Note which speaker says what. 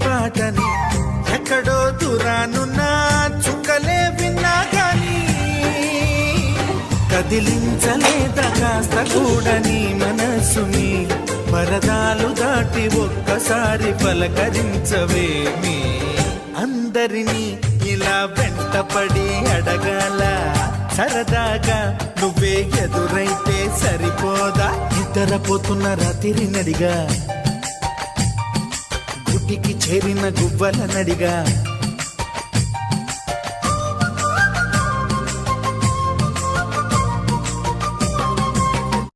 Speaker 1: పాటని ఎక్కడో దూరానున్నా చుక్కలే విన్నా గాని కదిలించలేదా కాస్త కూడా నీ మనసుని పరదాలు దాటి ఒక్కసారి పలకరించవేమి అందరినీ ఇలా వెంటపడి అడగాల సరదాగా నువ్వే ఎదురైతే సరిపోదా నిద్రపోతున్న రాత్రి నడిగా గుటికి చేరిన గువ్వల నడిగా